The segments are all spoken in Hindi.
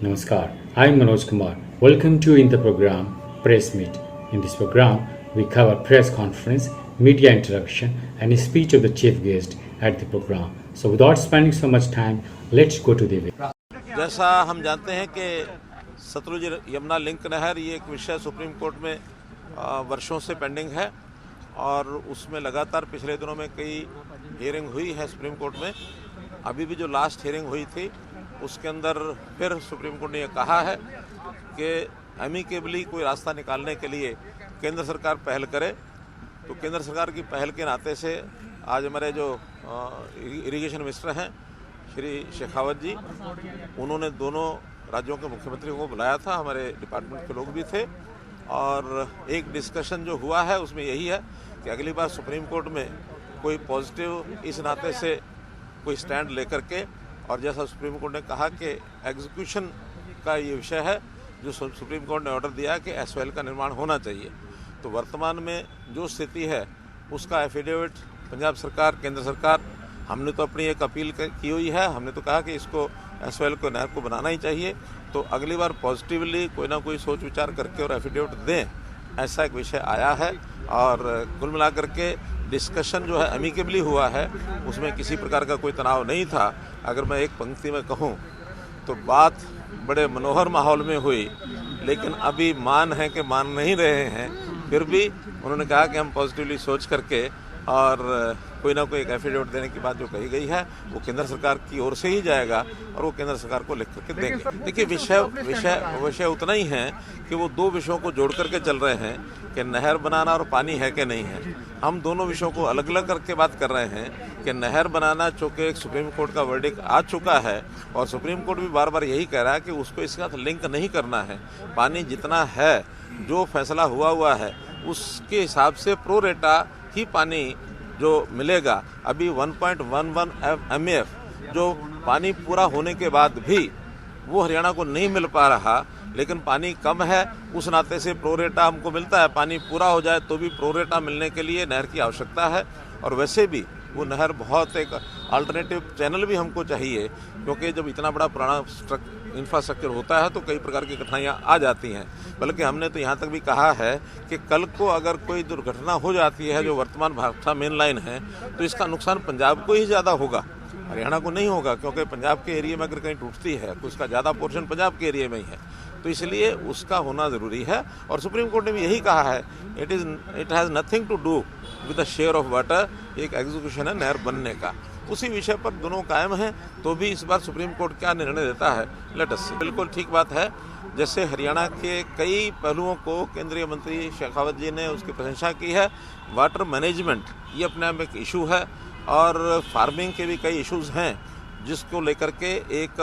Namaskar, I'm Manoj Kumar. Welcome to in the program Press Meet. In this program, we cover press conference, media interaction, and a speech of the chief guest at the program. So, without spending so much time, let's go to the video. जैसा हम जानते हैं कि सतलुज यमुना लिंक नहर ये एक विषय सुप्रीम कोर्ट में वर्षों से पेंडिंग है और उसमें लगातार पिछले दिनों में कई हियरिंग हुई है सुप्रीम कोर्ट में। अभी भी जो लास्ट हियरिंग हुई थी उसके अंदर फिर सुप्रीम कोर्ट ने यह कहा है कि एमिकेबली कोई रास्ता निकालने के लिए केंद्र सरकार पहल करे। तो केंद्र सरकार की पहल के नाते से आज हमारे जो इरिगेशन मिनिस्टर हैं श्री शेखावत जी, उन्होंने दोनों राज्यों के मुख्यमंत्रियों को बुलाया था, हमारे डिपार्टमेंट के लोग भी थे और एक डिस्कशन जो हुआ है उसमें यही है कि अगली बार सुप्रीम कोर्ट में कोई पॉजिटिव इस नाते से कोई स्टैंड लेकर के, और जैसा सुप्रीम कोर्ट ने कहा कि एग्जीक्यूशन का ये विषय है जो सुप्रीम कोर्ट ने ऑर्डर दिया कि एसवाइएल का निर्माण होना चाहिए। तो वर्तमान में जो स्थिति है उसका एफिडेविट पंजाब सरकार, केंद्र सरकार, हमने तो अपनी एक अपील की हुई है। हमने तो कहा कि इसको एसवाइएल को नहर को बनाना ही चाहिए। तो अगली बार पॉजिटिवली कोई ना कोई सोच विचार करके और एफिडेविट दें, ऐसा एक विषय आया है। और कुल मिलाकर के डिस्कशन जो है एमिकेबली हुआ है, उसमें किसी प्रकार का कोई तनाव नहीं था। अगर मैं एक पंक्ति में कहूँ तो बात बड़े मनोहर माहौल में हुई, लेकिन अभी मान है कि मान नहीं रहे हैं। फिर भी उन्होंने कहा कि हम पॉजिटिवली सोच करके और कोई ना कोई एक एफिडेविट देने की बात जो कही गई है वो केंद्र सरकार की ओर से ही जाएगा और वो केंद्र सरकार को लिख करके देंगे। देखिए विषय उतना ही है कि वो दो विषयों को जोड़ करके चल रहे हैं कि नहर बनाना और पानी है कि नहीं है। हम दोनों विषयों को अलग अलग करके बात कर रहे हैं कि नहर बनाना चूँकि एक सुप्रीम कोर्ट का वर्डिक्ट आ चुका है और सुप्रीम कोर्ट भी बार बार यही कह रहा है कि उसको इसके साथ लिंक नहीं करना है। पानी जितना है, जो फैसला हुआ है उसके हिसाब से प्रो रेटा ही पानी जो मिलेगा। अभी 1.11 MF जो पानी पूरा होने के बाद भी वो हरियाणा को नहीं मिल पा रहा, लेकिन पानी कम है उस नाते से प्रोरेटा हमको मिलता है। पानी पूरा हो जाए तो भी प्रोरेटा मिलने के लिए नहर की आवश्यकता है। और वैसे भी वो नहर बहुत एक अल्टरनेटिव चैनल भी हमको चाहिए, क्योंकि जब इतना बड़ा पुराना इंफ्रास्ट्रक्चर होता है तो कई प्रकार की कठिनाइयाँ आ जाती हैं। बल्कि हमने तो यहाँ तक भी कहा है कि कल को अगर कोई दुर्घटना हो जाती है जो वर्तमान भाखड़ा मेन लाइन है, तो इसका नुकसान पंजाब को ही ज़्यादा होगा, हरियाणा को नहीं होगा। क्योंकि पंजाब के एरिया में अगर कहीं टूटती है तो उसका ज़्यादा पोर्शन पंजाब के एरिया में ही है, तो इसलिए उसका होना ज़रूरी है। और सुप्रीम कोर्ट ने भी यही कहा है, it has nothing to do with the share of water, एक एग्जीक्यूशन है नहर बनने का। उसी विषय पर दोनों कायम हैं। तो भी इस बार सुप्रीम कोर्ट क्या निर्णय देता है, लेट अस सी। बिल्कुल ठीक बात है, जैसे हरियाणा के कई पहलुओं को केंद्रीय मंत्री शेखावत जी ने उसकी प्रशंसा की है। वाटर मैनेजमेंट ये अपने आप में एक इशू है और फार्मिंग के भी कई इश्यूज़ हैं जिसको लेकर के एक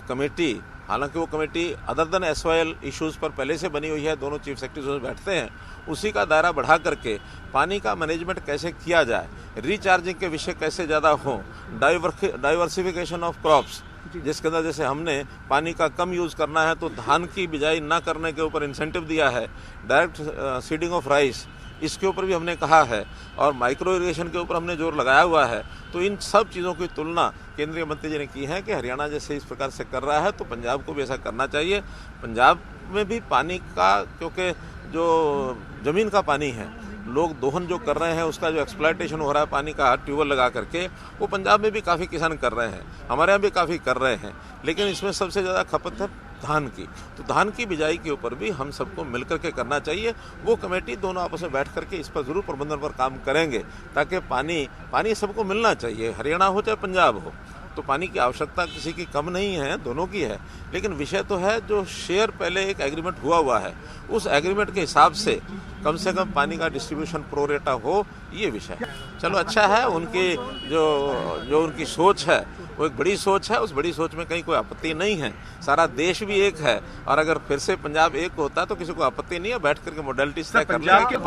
कमेटी, हालांकि वो कमेटी अदर देन एसवाइएल इश्यूज़ पर पहले से बनी हुई है, दोनों चीफ सेक्रेटरी बैठते हैं, उसी का दायरा बढ़ा करके पानी का मैनेजमेंट कैसे किया जाए, रिचार्जिंग के विषय कैसे ज़्यादा हों, डाइवर्सिफिकेशन ऑफ क्रॉप्स, जिसके अंदर जैसे हमने पानी का कम यूज़ करना है तो धान की बिजाई ना करने के ऊपर इंसेंटिव दिया है, डायरेक्ट सीडिंग ऑफ राइस इसके ऊपर भी हमने कहा है, और माइक्रो इरिगेशन के ऊपर हमने जोर लगाया हुआ है। तो इन सब चीज़ों की तुलना केंद्रीय मंत्री जी ने की है कि हरियाणा जैसे इस प्रकार से कर रहा है तो पंजाब को भी ऐसा करना चाहिए। पंजाब में भी पानी का, क्योंकि जो ज़मीन का पानी है, लोग दोहन जो कर रहे हैं उसका जो एक्सप्लॉयटेशन हो रहा है पानी का ट्यूबवेल लगा करके, वो पंजाब में भी काफ़ी किसान कर रहे हैं, हमारे यहाँ भी काफ़ी कर रहे हैं। लेकिन इसमें सबसे ज़्यादा खपत है धान की। तो धान की बिजाई के ऊपर भी हम सबको मिलकर के करना चाहिए। वो कमेटी दोनों आपस में बैठ करके इस पर ज़रूर प्रबंधन पर काम करेंगे, ताकि पानी सबको मिलना चाहिए, हरियाणा हो चाहे पंजाब हो। तो पानी की आवश्यकता किसी की कम नहीं है, दोनों की है। लेकिन विषय तो है जो शेयर पहले एक एग्रीमेंट हुआ है, उस एग्रीमेंट के हिसाब से कम पानी का डिस्ट्रीब्यूशन प्रोरेटा हो, ये विषय। चलो अच्छा है, उनकी जो उनकी सोच है वो एक बड़ी सोच है, उस बड़ी सोच में कहीं कोई आपत्ति नहीं है। सारा देश भी एक है और अगर फिर से पंजाब एक होता तो किसी को आपत्ति नहीं है, बैठ करके मोडेलिटी तय कर लेंगे।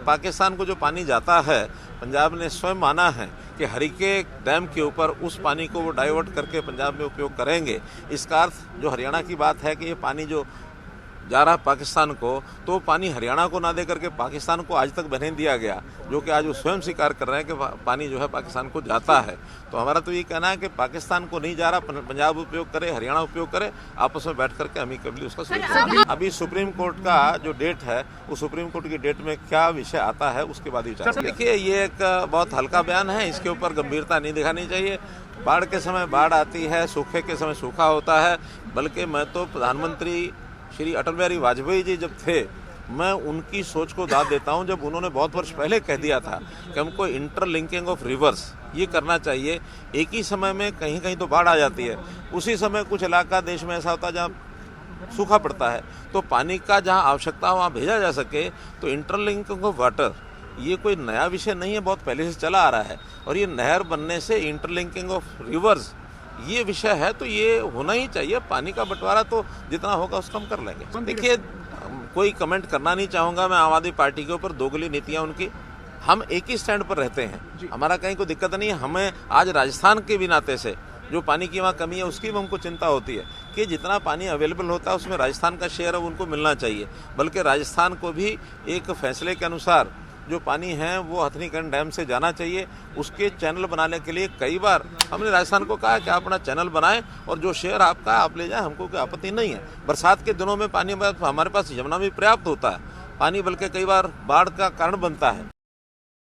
पाकिस्तान को जो पानी जाता है, पंजाब ने स्वयं माना है कि हरिके डैम के ऊपर उस पानी को वो डाइवर्ट करके पंजाब में उपयोग करेंगे। इसका अर्थ जो हरियाणा की बात है कि ये पानी जो जा रहा है पाकिस्तान को, तो पानी हरियाणा को ना दे करके पाकिस्तान को आज तक बहने दिया गया, जो कि आज वो स्वयं स्वीकार कर रहे हैं कि पानी जो है पाकिस्तान को जाता है। तो हमारा तो ये कहना है कि पाकिस्तान को नहीं जा रहा, पंजाब उपयोग करे, हरियाणा उपयोग करे, आपस में बैठ करके अमिकेबली उसका सॉल्यूशन। अभी सुप्रीम कोर्ट का जो डेट है, वो सुप्रीम कोर्ट की डेट में क्या विषय आता है उसके बाद विचार। देखिए, ये एक बहुत हल्का बयान है, इसके ऊपर गंभीरता नहीं दिखानी चाहिए। बाढ़ के समय बाढ़ आती है, सूखे के समय सूखा होता है। बल्कि मैं तो प्रधानमंत्री श्री अटल बिहारी वाजपेयी जी जब थे, मैं उनकी सोच को दाद देता हूं, जब उन्होंने बहुत वर्ष पहले कह दिया था कि हमको इंटरलिंकिंग ऑफ रिवर्स ये करना चाहिए। एक ही समय में कहीं कहीं तो बाढ़ आ जाती है, उसी समय कुछ इलाका देश में ऐसा होता है जहाँ सूखा पड़ता है, तो पानी का जहाँ आवश्यकता हो वहाँ भेजा जा सके। तो इंटरलिंकिंग ऑफ वाटर ये कोई नया विषय नहीं है, बहुत पहले से चला आ रहा है। और ये नहर बनने से इंटरलिंकिंग ऑफ रिवर्स ये विषय है, तो ये होना ही चाहिए। पानी का बंटवारा तो जितना होगा उसका हम कर लेंगे। देखिए, कोई कमेंट करना नहीं चाहूँगा मैं आम आदमी पार्टी के ऊपर, दोगली नीतियाँ उनकी। हम एक ही स्टैंड पर रहते हैं, हमारा कहीं कोई दिक्कत नहीं है। हमें आज राजस्थान के भी नाते से जो पानी की वहाँ कमी है उसकी भी हमको चिंता होती है कि जितना पानी अवेलेबल होता है उसमें राजस्थान का शेयर है उनको मिलना चाहिए। बल्कि राजस्थान को भी एक फैसले के अनुसार जो पानी है वो हथनीकुंड डैम से जाना चाहिए। उसके चैनल बनाने के लिए कई बार हमने राजस्थान को कहा कि आप अपना चैनल बनाएं और जो शेयर आपका आप ले जाएं, हमको कोई आपत्ति नहीं है। बरसात के दिनों में पानी हमारे पास यमुना में पर्याप्त होता है पानी, बल्कि कई बार बाढ़ का कारण बनता है।